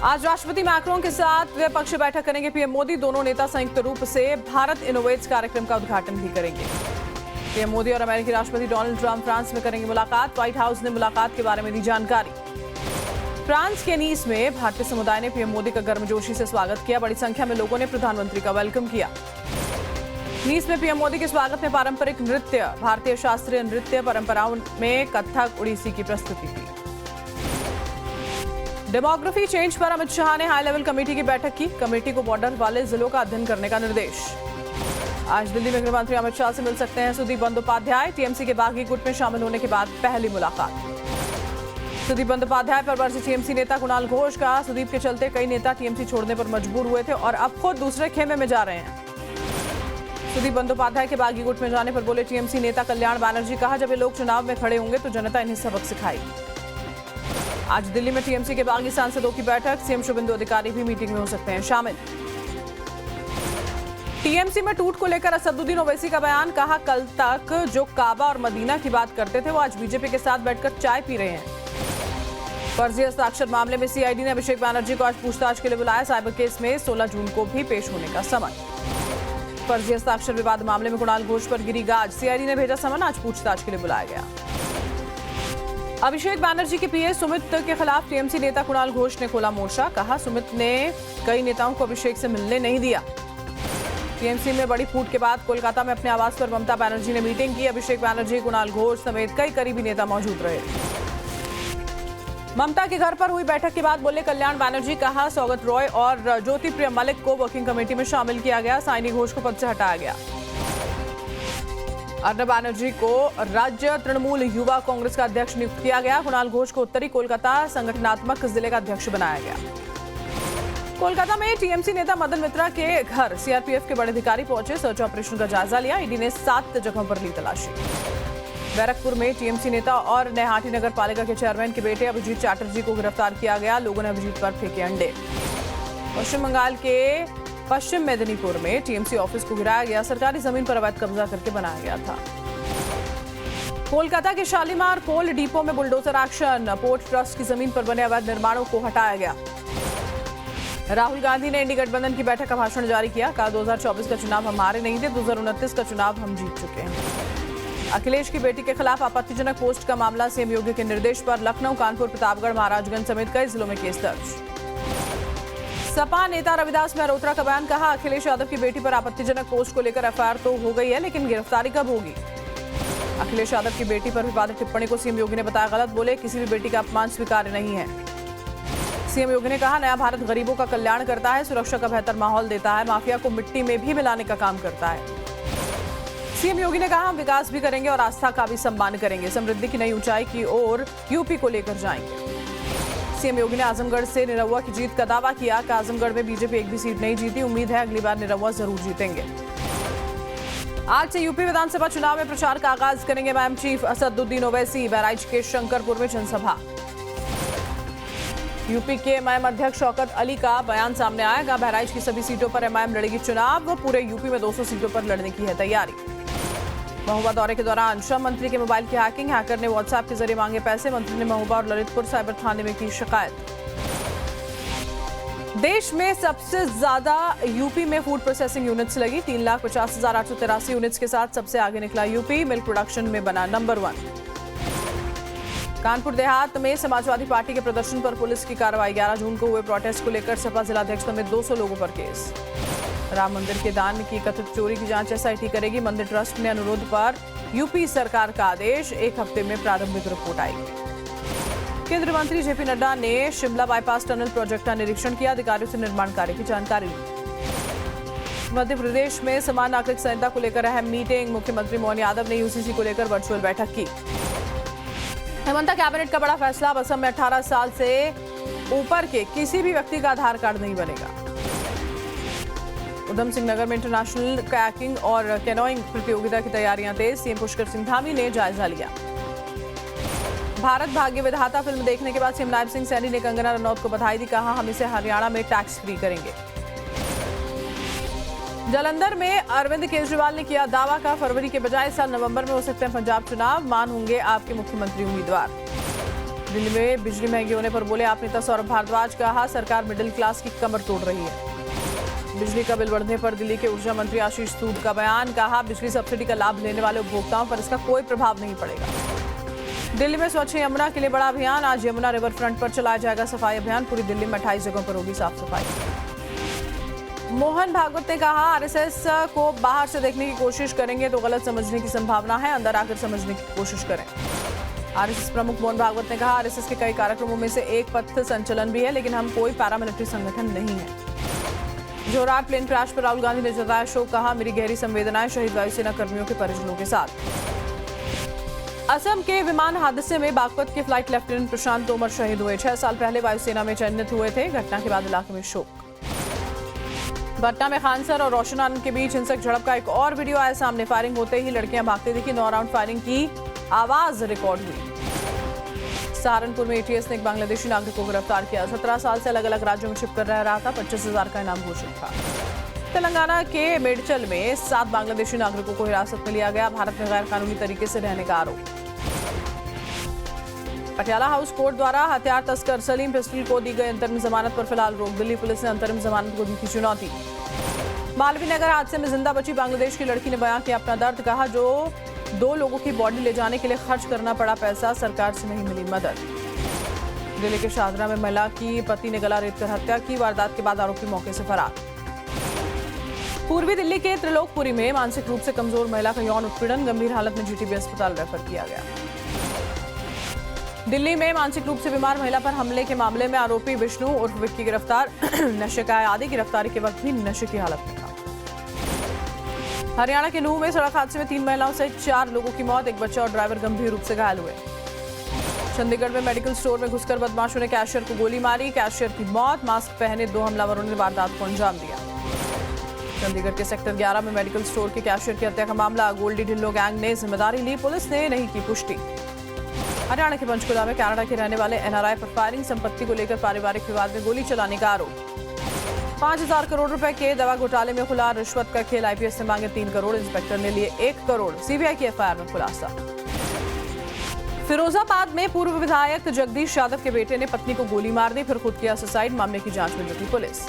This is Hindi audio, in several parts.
आज राष्ट्रपति मैक्रोन के साथ द्विपक्षीय बैठक करेंगे पीएम मोदी। दोनों नेता संयुक्त रूप से भारत इनोवेट्स कार्यक्रम का उद्घाटन भी करेंगे। पीएम मोदी और अमेरिकी राष्ट्रपति डोनाल्ड ट्रंप फ्रांस में करेंगे मुलाकात। व्हाइट हाउस ने मुलाकात के बारे में दी जानकारी। फ्रांस के नीस में भारतीय समुदाय ने पीएम मोदी का गर्मजोशी से स्वागत किया। बड़ी संख्या में लोगों ने प्रधानमंत्री का वेलकम किया। नीस में पीएम मोदी के स्वागत में पारंपरिक नृत्य, भारतीय शास्त्रीय नृत्य परंपराओं में कथक ओडिसी की प्रस्तुति थी। डेमोग्राफी चेंज पर अमित शाह ने हाई लेवल कमेटी की बैठक की। कमेटी को बॉर्डर वाले जिलों का अध्ययन करने का निर्देश। आज दिल्ली में गृह मंत्री अमित शाह से मिल सकते हैं सुदीप बंदोपाध्याय। टीएमसी के बागी गुट में शामिल होने के बाद पहली मुलाकात। सुदीप बंदोपाध्याय पर वर्षीय टीएमसी नेता कुणाल घोष का सुदीप के चलते कई नेता टीएमसी छोड़ने पर मजबूर हुए थे और अब खुद दूसरे खेमे में जा रहे हैं। सुदीप बंदोपाध्याय के बागी गुट में जाने पर बोले टीएमसी नेता कल्याण बनर्जी, कहा जब ये लोग चुनाव में खड़े होंगे तो जनता इन्हें सबक सिखाएगी। आज दिल्ली में टीएमसी के बागी सांसदों की बैठक। सीएम शुभेंदु अधिकारी भी मीटिंग में हो सकते हैं शामिल। टीएमसी में टूट को लेकर असदुद्दीन ओवैसी का बयान, कहा कल तक जो काबा और मदीना की बात करते थे वो आज बीजेपी के साथ बैठकर चाय पी रहे हैं। फर्जी हस्ताक्षर मामले में सीआईडी ने अभिषेक बनर्जी को आज पूछताछ के लिए बुलाया। साइबर केस में 16 जून को भी पेश होने का समन। फर्जी हस्ताक्षर विवाद मामले में कुणाल घोष पर गिरी गाज। सीआईडी ने भेजा समन, आज पूछताछ के लिए बुलाया गया। अभिषेक बनर्जी के पीए सुमित के खिलाफ टीएमसी नेता कुणाल घोष ने खोला मोर्चा। कहा सुमित ने कई नेताओं को अभिषेक से मिलने नहीं दिया। टीएमसी में बड़ी फूट के बाद कोलकाता में अपने आवास पर ममता बनर्जी ने मीटिंग की। अभिषेक बनर्जी, कुणाल घोष समेत कई करीबी नेता मौजूद रहे। ममता के घर पर हुई बैठक के बाद बोले कल्याण बनर्जी, कहा सौगत रॉय और ज्योति प्रिया मलिक को वर्किंग कमेटी में शामिल किया गया। साइनी घोष को पद से हटाया गया। अर्नब बनर्जी को राज्य तृणमूल युवा कांग्रेस का अध्यक्ष नियुक्त किया गया। कुणाल घोष को उत्तरी कोलकाता संगठनात्मक जिले का अध्यक्ष बनाया गया। कोलकाता में टीएमसी नेता मदन मित्रा के घर सीआरपीएफ के बड़े अधिकारी पहुंचे। सर्च ऑपरेशन का जायजा लिया। ईडी ने 7 जगहों पर ली तलाशी। बैरकपुर में टीएमसी नेता और नैहाटी नगर पालिका के चेयरमैन के बेटे अभिजीत चैटर्जी को गिरफ्तार किया गया। लोगों ने अभिजीत पर फेंके अंडे। पश्चिम बंगाल के पश्चिम मेदिनीपुर में टीएमसी ऑफिस को गिराया गया। सरकारी जमीन पर अवैध कब्जा करके बनाया गया था। कोलकाता के शालीमार कोल डिपो में बुलडोजर एक्शन। पोर्ट ट्रस्ट की जमीन पर बने अवैध निर्माणों को हटाया गया। राहुल गांधी ने इंडी गठबंधन की बैठक का भाषण जारी किया। कहा 2024 का चुनाव हम हारे नहीं थे, 2029 का चुनाव हम जीत चुके हैं। अखिलेश की बेटी के खिलाफ आपत्तिजनक पोस्ट का मामला। सीएम योगी के निर्देश पर लखनऊ, कानपुर, प्रतापगढ़, महाराजगंज समेत कई जिलों में केस दर्ज। सपा नेता रविदास मेहरोत्रा का बयान, कहा अखिलेश यादव की बेटी पर आपत्तिजनक पोस्ट को लेकर एफआईआर तो हो गई है, लेकिन गिरफ्तारी कब होगी। अखिलेश यादव की बेटी पर विवादित टिप्पणी को सीएम योगी ने बताया गलत। बोले किसी भी बेटी का अपमान स्वीकार्य नहीं है। सीएम योगी ने कहा नया भारत गरीबों का कल्याण करता है, सुरक्षा का बेहतर माहौल देता है, माफिया को मिट्टी में भी मिलाने का काम करता है। सीएम योगी ने कहा हम विकास भी करेंगे और आस्था का भी सम्मान करेंगे। समृद्धि की नई ऊंचाई की ओर यूपी को लेकर जाएंगे। सीएम योगी ने आजमगढ़ से निरहुआ की जीत का दावा किया कि आजमगढ़ में बीजेपी एक भी सीट नहीं जीती। उम्मीद है अगली बार निरहुआ जरूर जीतेंगे। आज से यूपी विधानसभा चुनाव में प्रचार का आगाज करेंगे एमआईएम चीफ असदुद्दीन ओवैसी। बहराइच के शंकरपुर में जनसभा। यूपी के एमआईएम अध्यक्ष शौकत अली का बयान सामने आएगा। बहराइच की सभी सीटों पर एमआईएम लड़ेगी चुनाव। पूरे यूपी में 200 सीटों पर लड़ने की है तैयारी। महोबा दौरे के दौरान श्रम मंत्री के मोबाइल की हैकिंग। हैकर ने व्हाट्सएप के जरिए मांगे पैसे। मंत्री ने महोबा और ललितपुर साइबर थाने में की शिकायत। देश में सबसे ज्यादा यूपी में फूड प्रोसेसिंग यूनिट्स लगी। 3,50,883 यूनिट्स के साथ सबसे आगे निकला यूपी। मिल्क प्रोडक्शन में बना नंबर 1। कानपुर देहात में समाजवादी पार्टी के प्रदर्शन पर पुलिस की कार्रवाई। 11 जून को हुए प्रोटेस्ट को लेकर सपा जिलाध्यक्ष समेत 200 लोगों पर केस। राम मंदिर के दान की कथित चोरी की जांच एसआईटी करेगी। मंदिर ट्रस्ट ने अनुरोध पर यूपी सरकार का आदेश। 1 हफ्ते में प्रारंभिक रिपोर्ट आएगी। केंद्रीय मंत्री जेपी नड्डा ने शिमला बाईपास टनल प्रोजेक्ट का निरीक्षण किया। अधिकारियों से निर्माण कार्य की जानकारी ली। मध्य प्रदेश में समान नागरिक संहिता को लेकर अहम मीटिंग। मुख्यमंत्री मोहन यादव ने यूसीसी को लेकर वर्चुअल बैठक की। हेमंता कैबिनेट का बड़ा फैसला। असम में 18 साल से ऊपर के किसी भी व्यक्ति का आधार कार्ड नहीं बनेगा। उधम सिंह नगर में इंटरनेशनल कयाकिंग और कैनोइंग प्रतियोगिता की तैयारियां तेज। सीएम पुष्कर सिंह धामी ने जायजा लिया। भारत भाग्य विधाता फिल्म देखने के बाद सीएम नायब सिंह सैनी ने कंगना रनौत को बधाई दी। कहा हम इसे हरियाणा में टैक्स फ्री करेंगे। जालंधर में अरविंद केजरीवाल ने किया दावा का फरवरी के बजाय इस साल नवंबर में हो सकते हैं पंजाब चुनाव। मान होंगे आपके मुख्यमंत्री उम्मीदवार। दिल्ली में बिजली महंगी होने पर बोले आप नेता सौरभ भारद्वाज, कहा सरकार मिडिल क्लास की कमर तोड़ रही है। बिजली का बिल बढ़ने पर दिल्ली के ऊर्जा मंत्री आशीष सूद का बयान, कहा बिजली सब्सिडी का लाभ लेने वाले उपभोक्ताओं पर इसका कोई प्रभाव नहीं पड़ेगा। दिल्ली में स्वच्छ यमुना के लिए बड़ा अभियान, आज यमुना रिवर फ्रंट पर चलाया जाएगा सफाई अभियान। पूरी दिल्ली में 28 जगहों पर होगी साफ सफाई। मोहन भागवत ने कहा आरएसएस को बाहर से देखने की कोशिश करेंगे तो गलत समझने की संभावना है, अंदर आकर समझने की कोशिश करें। आरएसएस प्रमुख मोहन भागवत ने कहा आरएसएस के कई कार्यक्रमों में से एक पथ संचलन भी है, लेकिन हम कोई पैरामिलिट्री संगठन नहीं है। जोरहाट प्लेन क्रैश पर राहुल गांधी ने जताया शोक, कहा मेरी गहरी संवेदनाएं शहीद वायुसेना कर्मियों के परिजनों के साथ। असम के विमान हादसे में बागपत के फ्लाइट लेफ्टिनेंट प्रशांत तोमर शहीद हुए। 6 साल पहले वायुसेना में चयनित हुए थे। घटना के बाद इलाके में शोक। पटना में खानसर और रोशन आनंद के बीच हिंसक झड़प का एक और वीडियो आया सामने। फायरिंग होते ही लड़कियां भागती दिखी। 9 राउंड फायरिंग की आवाज रिकॉर्ड हुई। सहारनपुर में एटीएस ने एक बांग्लादेशी नागरिक को गिरफ्तार किया। 17 साल से अलग अलग राज्यों में छिपकर रह रहा था। 25,000 का इनाम घोषित था। तेलंगाना के मेडचल में 7 बांग्लादेशी नागरिकों को हिरासत में लिया गया। भारत में गैर कानूनी तरीके से रहने का आरोप। पटियाला हाउस कोर्ट द्वारा हथियार तस्कर सलीम पिस्टल को दी गई अंतरिम जमानत पर फिलहाल रोक। दिल्ली पुलिस ने अंतरिम जमानत को दी थी चुनौती। मालवीय नगर हादसे में जिंदा बची बांग्लादेश की लड़की ने बयां किया अपना दर्द, कहा जो 2 लोगों की बॉडी ले जाने के लिए खर्च करना पड़ा पैसा, सरकार से नहीं मिली मदद। दिल्ली के शाहजहां में महिला की पति ने गला रेत कर हत्या की। वारदात के बाद आरोपी मौके से फरार। पूर्वी दिल्ली के त्रिलोकपुरी में मानसिक रूप से कमजोर महिला का यौन उत्पीड़न, गंभीर हालत में जीटीबी अस्पताल रेफर किया गया। दिल्ली में मानसिक रूप से बीमार महिला पर हमले के मामले में आरोपी विष्णु उर्फ विक्की गिरफ्तार। नशे का आदि गिरफ्तारी के वक्त भी नशे की हालत में था। हरियाणा के नूह में सड़क हादसे में 3 महिलाओं सहित 4 लोगों की मौत, एक बच्चा और ड्राइवर गंभीर रूप से घायल हुए। चंडीगढ़ में मेडिकल स्टोर में घुसकर बदमाशों ने कैशियर को गोली मारी, कैशियर की मौत। मास्क पहने 2 हमलावरों ने वारदात को अंजाम दिया। चंडीगढ़ के सेक्टर 11 में मेडिकल स्टोर के कैशियर की हत्या का मामला, गोल्डी ढिल्लो गैंग ने जिम्मेदारी ली, पुलिस ने नहीं की पुष्टि। हरियाणा के पंचकुला में कनाडा के रहने वाले एनआरआई पर फायरिंग, संपत्ति को लेकर पारिवारिक विवाद में गोली चलाने का आरोप। 5,000 करोड़ रुपए के दवा घोटाले में खुला रिश्वत का खेल, आईपीएस से मांगे 3 करोड़, इंस्पेक्टर ने लिए 1 करोड़। सीबीआई की एफआईआर में खुलासा। फिरोजाबाद में पूर्व विधायक जगदीश यादव के बेटे ने पत्नी को गोली मार दी, फिर खुद किया सुसाइड। मामले की जांच में जुटी पुलिस।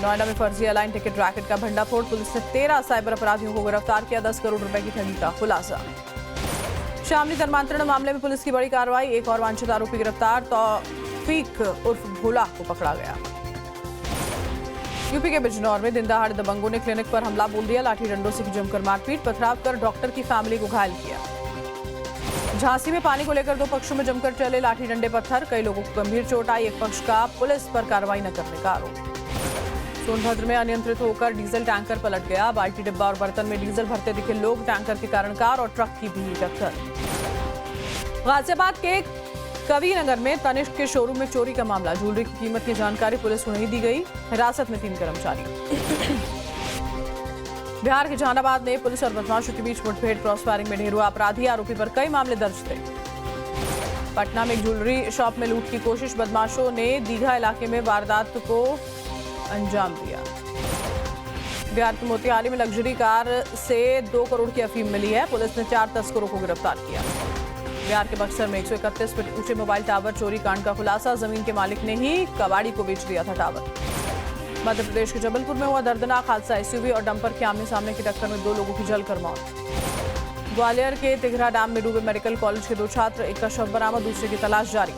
नोएडा में फर्जी एयरलाइन टिकट रैकेट का भंडाफोड़, पुलिस ने 13 साइबर अपराधियों को गिरफ्तार किया। 10 करोड़ रुपए की ठगी का खुलासा। शामली धर्मांतरण मामले में पुलिस की बड़ी कार्रवाई, एक और वांछित आरोपी गिरफ्तार, तौफीक उर्फ भोला को पकड़ा गया। यूपी के बिजनौर में दिन दहाड़े दबंगों ने क्लिनिक पर हमला बोल दिया, लाठी डंडों से जमकर मारपीट, पथराव कर डॉक्टर की फैमिली को घायल किया। झांसी में पानी को लेकर 2 पक्षों में जमकर चले लाठी डंडे पत्थर, कई लोगों को गंभीर चोट आई। एक पक्ष का पुलिस पर कार्रवाई न करने का आरोप। सोनभद्र में अनियंत्रित होकर डीजल टैंकर पलट गया, बाल्टी डिब्बा और बर्तन में डीजल भरते दिखे लोग, टैंकर के कारण कार और ट्रक की भी टक्कर। गाजियाबाद के कविनगर में तनिष्क के शोरूम में चोरी का मामला, ज्वेलरी की कीमत की जानकारी पुलिस को नहीं दी गई, हिरासत में 3 कर्मचारी। बिहार के जहानाबाद में पुलिस और बदमाशों के बीच मुठभेड़, क्रॉस फायरिंग में ढेर हुआ अपराधी, आरोपी पर कई मामले दर्ज थे। पटना में एक ज्वेलरी शॉप में लूट की कोशिश, बदमाशों ने दीघा इलाके में वारदात को अंजाम दिया। बिहार के मोतिहारी में लग्जरी कार से 2 करोड़ की अफीम मिली है, पुलिस ने 4 तस्करों को गिरफ्तार किया। बिहार के बक्सर में 131 फीट ऊंचे मोबाइल टावर चोरी कांड का खुलासा, जमीन के मालिक ने ही कबाड़ी को बेच दिया था टावर। मध्य प्रदेश के जबलपुर में हुआ दर्दनाक हादसा, एसयूवी और डंपर के आमने सामने की टक्कर में 2 लोगों की जलकर मौत। ग्वालियर के तिघरा डैम में डूबे मेडिकल कॉलेज के 2 छात्र, एक का शव बरामद, दूसरे की तलाश जारी।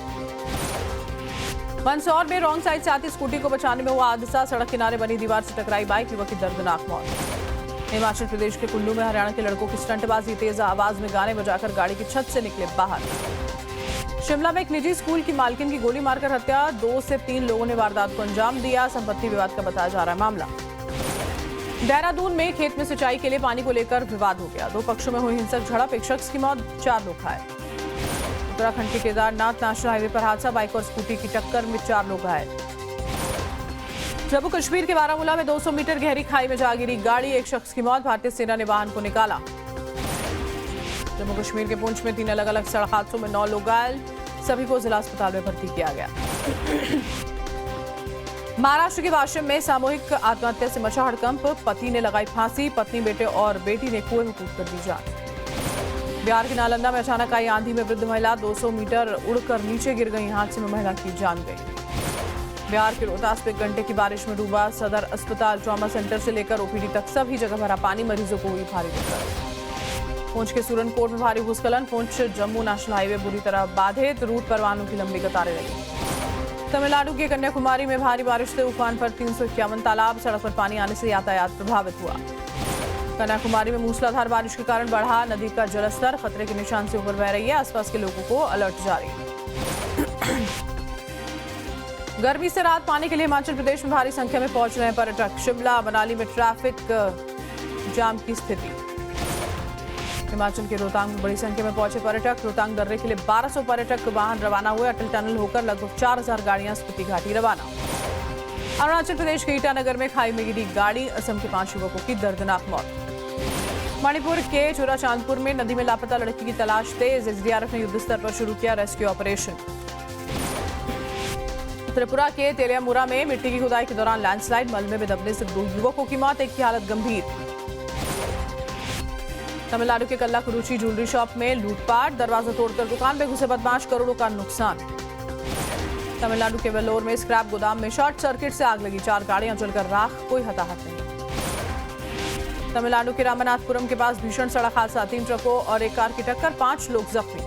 मंदसौर में रॉन्ग साइड से आती स्कूटी को बचाने में हुआ हादसा, सड़क किनारे बनी दीवार से टकराई बाइक, युवक की दर्दनाक मौत। हिमाचल प्रदेश के कुल्लू में हरियाणा के लड़कों की स्टंटबाजी, तेज आवाज में गाने बजाकर गाड़ी की छत से निकले बाहर। शिमला में एक निजी स्कूल की मालकिन की गोली मारकर हत्या, 2 से 3 लोगों ने वारदात को अंजाम दिया, संपत्ति विवाद का बताया जा रहा है मामला। देहरादून में खेत में सिंचाई के लिए पानी को लेकर विवाद हो गया, 2 पक्षों में हुई हिंसक झड़प, एक शख्स की मौत, 4 लोग घायल। उत्तराखंड के केदारनाथ नेशनल हाईवे पर हादसा, बाइक और स्कूटी की टक्कर में 4 लोग घायल। जम्मू कश्मीर के बारामूला में 200 मीटर गहरी खाई में जा गिरी गाड़ी, एक शख्स की मौत, भारतीय सेना ने वाहन को निकाला। जम्मू कश्मीर के पुंछ में 3 अलग अलग सड़क हादसों में 9 लोग घायल, सभी को जिला अस्पताल में भर्ती किया गया। महाराष्ट्र के वाशिम में सामूहिक आत्महत्या से मचा हड़कंप, पति ने लगाई फांसी, पत्नी, बेटे और बेटी ने कुएं में कूदकर दी जान। बिहार के नालंदा में अचानक आई आंधी में वृद्ध महिला 200 मीटर उड़कर नीचे गिर गई। हादसे में महिला की जान गई। बिहार के रोहतास में 1 घंटे की बारिश में डूबा सदर अस्पताल। ट्रॉमा सेंटर से लेकर ओपीडी तक सभी जगह भरा पानी। मरीजों को हुई भारी दिक्कत। पुंछ के सूरनकोट में भारी भूस्खलन। पुंछ जम्मू नेशनल हाईवे बुरी तरह बाधित। रूट पर वाहनों की लंबी कतारें लगी। तमिलनाडु के कन्याकुमारी में भारी बारिश से उफान पर 351 तालाब। सड़क पर पानी आने से यातायात प्रभावित हुआ। कन्याकुमारी में मूसलाधार बारिश के कारण बढ़ा नदी का जलस्तर। खतरे के निशान से ऊपर बह रही है। आसपास के लोगों को अलर्ट जारी। गर्मी से राहत पाने के लिए हिमाचल प्रदेश में भारी संख्या में पहुंच रहे हैं पर्यटक। शिमला मनाली में ट्रैफिक जाम की स्थिति। हिमाचल के रोहतांग में बड़ी संख्या में पहुंचे पर्यटक। रोहतांग दर्रे के लिए 1200 पर्यटक वाहन रवाना हुए। अटल टनल होकर लगभग 4000 गाड़ियां स्पीति घाटी रवाना। अरुणाचल प्रदेश के ईटानगर में खाई में गिरी गाड़ी। असम के 5 युवकों की दर्दनाक मौत। मणिपुर के चोराचांदपुर में नदी में लापता लड़की की तलाश तेज। एसडीआरएफ ने युद्ध स्तर पर शुरू किया रेस्क्यू ऑपरेशन। त्रिपुरा के तेलियामुरा में मिट्टी की खुदाई के दौरान लैंडस्लाइड। मलबे में दबने से 2 युवकों की मौत, एक की हालत गंभीर। तमिलनाडु के कल्लाकुरुची ज्वेलरी शॉप में लूटपाट। दरवाजा तोड़कर दुकान में घुसे बदमाश, करोड़ों का नुकसान। तमिलनाडु के वेल्लोर में स्क्रैप गोदाम में शॉर्ट सर्किट से आग लगी। 4 गाड़ियां जलकर राख, कोई हताहत नहीं। तमिलनाडु के रामनाथपुरम के पास भीषण सड़क हादसा। 3 ट्रकों और एक कार की टक्कर, 5 लोग जख्मी।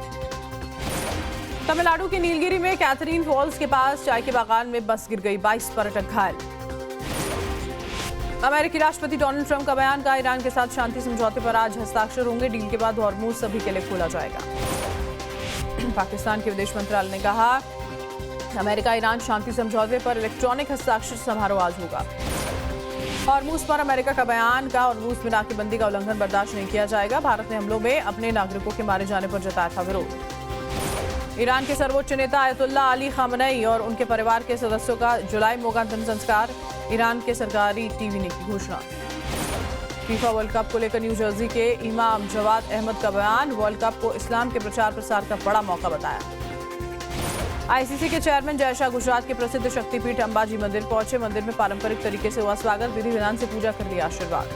तमिलनाडु के नीलगिरी में कैथरीन फॉल्स के पास चाय के बागान में बस गिर गई। 22 पर्यटक घायल। अमेरिकी राष्ट्रपति डोनाल्ड ट्रंप का बयान। का ईरान के साथ शांति समझौते पर आज हस्ताक्षर होंगे। डील के बाद हॉर्मुज सभी के लिए खोला जाएगा। पाकिस्तान के विदेश मंत्रालय ने कहा अमेरिका ईरान शांति समझौते पर इलेक्ट्रॉनिक हस्ताक्षर समारोह आज होगा। हॉर्मुज पर अमेरिका का बयान। का हॉर्मुज में नाकेबंदी का उल्लंघन बर्दाश्त नहीं किया जाएगा। भारत ने हमलों में अपने नागरिकों के मारे जाने पर जताया था विरोध। ईरान के सर्वोच्च नेता आयतुल्ला अली खामनेई और उनके परिवार के सदस्यों का जुलाई में अंतिम संस्कार। ईरान के सरकारी टीवी ने की घोषणा। फीफा वर्ल्ड कप को लेकर न्यू जर्सी के इमाम जवाद अहमद का बयान। वर्ल्ड कप को इस्लाम के प्रचार प्रसार का बड़ा मौका बताया। आईसीसी के चेयरमैन जय शाह गुजरात के प्रसिद्ध शक्तिपीठ अंबाजी मंदिर पहुंचे। मंदिर में पारंपरिक तरीके से हुआ स्वागत। विधि विधान से पूजा कर लिया आशीर्वाद।